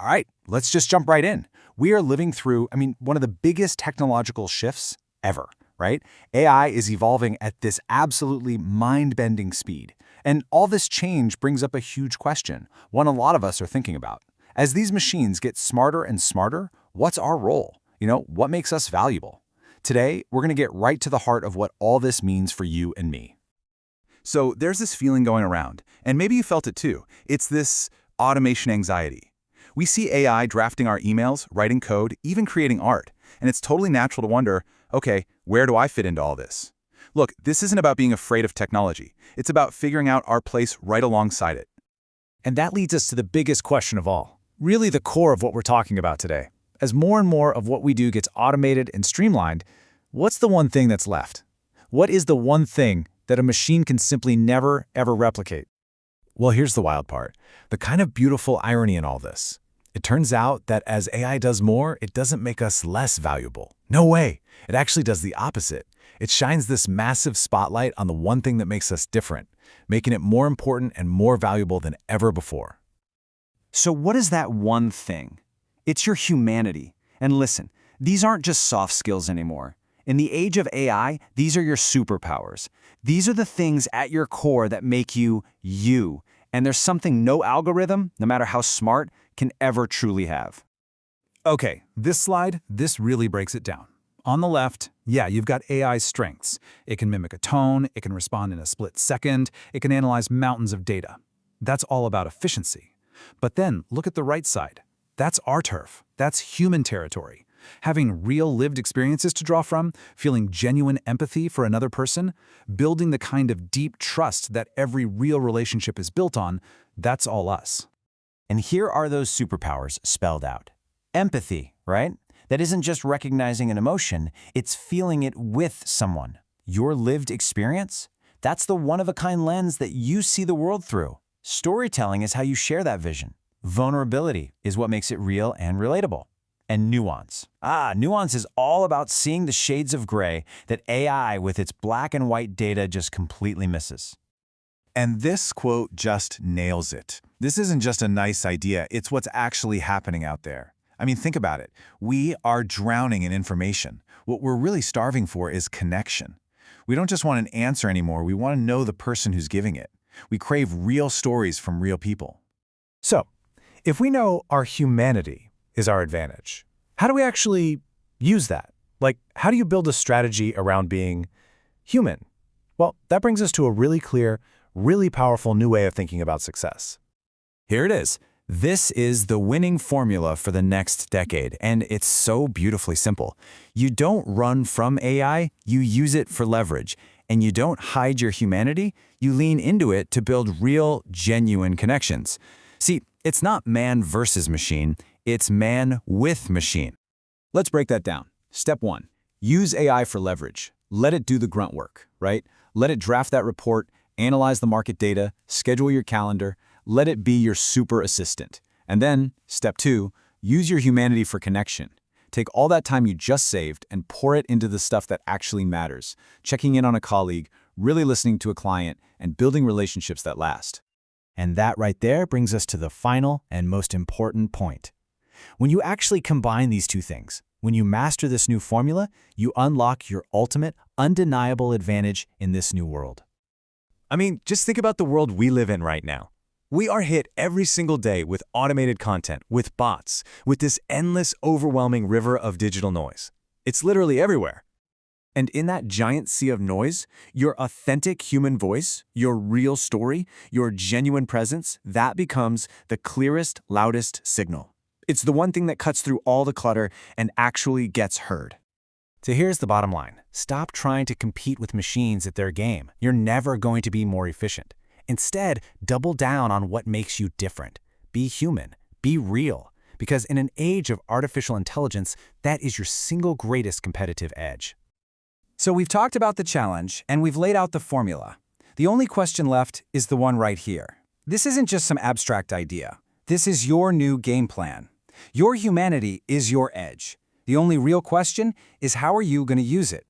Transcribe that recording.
right, let's just jump right in. We are living through, one of the biggest technological shifts ever, right? AI is evolving at this absolutely mind-bending speed. And all this change brings up a huge question, one a lot of us are thinking about. As these machines get smarter and smarter, what's our role? What makes us valuable? Today, we're going to get right to the heart of what all this means for you and me. So there's this feeling going around, and maybe you felt it too. It's this automation anxiety. We see AI drafting our emails, writing code, even creating art, and it's totally natural to wonder, okay, where do I fit into all this? Look, this isn't about being afraid of technology. It's about figuring out our place right alongside it. And that leads us to the biggest question of all, really the core of what we're talking about today. As more and more of what we do gets automated and streamlined, what's the one thing that's left? What is the one thing that a machine can simply never, ever replicate? Well, here's the wild part. The kind of beautiful irony in all this. It turns out that as AI does more, it doesn't make us less valuable. No way. It actually does the opposite. It shines this massive spotlight on the one thing that makes us different, making it more important and more valuable than ever before. So what is that one thing? It's your humanity. And listen, these aren't just soft skills anymore. In the age of AI, these are your superpowers. These are the things at your core that make you, you. And there's something no algorithm, no matter how smart, can ever truly have. Okay, this really breaks it down. On the left, you've got AI's strengths. It can mimic a tone, it can respond in a split second, it can analyze mountains of data. That's all about efficiency. But then, look at the right side. That's our turf. That's human territory. Having real lived experiences to draw from, feeling genuine empathy for another person, building the kind of deep trust that every real relationship is built on, that's all us. And here are those superpowers spelled out. Empathy, right? That isn't just recognizing an emotion, it's feeling it with someone. Your lived experience? That's the one-of-a-kind lens that you see the world through. Storytelling is how you share that vision. Vulnerability is what makes it real and relatable. And nuance. Nuance is all about seeing the shades of gray that AI with its black and white data just completely misses. And this quote just nails it. This isn't just a nice idea, it's what's actually happening out there. Think about it. We are drowning in information. What we're really starving for is connection. We don't just want an answer anymore, we want to know the person who's giving it. We crave real stories from real people. So, if we know our humanity is our advantage, how do we actually use that? How do you build a strategy around being human? Well, that brings us to a really clear, really powerful new way of thinking about success. Here it is. This is the winning formula for the next decade, and it's so beautifully simple. You don't run from AI, you use it for leverage. And you don't hide your humanity, you lean into it to build real, genuine connections. See, it's not man versus machine, it's man with machine. Let's break that down. Step 1. Use AI for leverage. Let it do the grunt work, right? Let it draft that report, analyze the market data, schedule your calendar. Let it be your super assistant. And then, step 2, use your humanity for connection. Take all that time you just saved and pour it into the stuff that actually matters, checking in on a colleague, really listening to a client, and building relationships that last. And that right there brings us to the final and most important point. When you actually combine these two things, when you master this new formula, you unlock your ultimate, undeniable advantage in this new world. Just think about the world we live in right now. We are hit every single day with automated content, with bots, with this endless, overwhelming river of digital noise. It's literally everywhere. And in that giant sea of noise, your authentic human voice, your real story, your genuine presence, that becomes the clearest, loudest signal. It's the one thing that cuts through all the clutter and actually gets heard. So here's the bottom line. Stop trying to compete with machines at their game. You're never going to be more efficient. Instead, double down on what makes you different. Be human. Be real. Because in an age of artificial intelligence, that is your single greatest competitive edge. So we've talked about the challenge, and we've laid out the formula. The only question left is the one right here. This isn't just some abstract idea. This is your new game plan. Your humanity is your edge. The only real question is, how are you going to use it?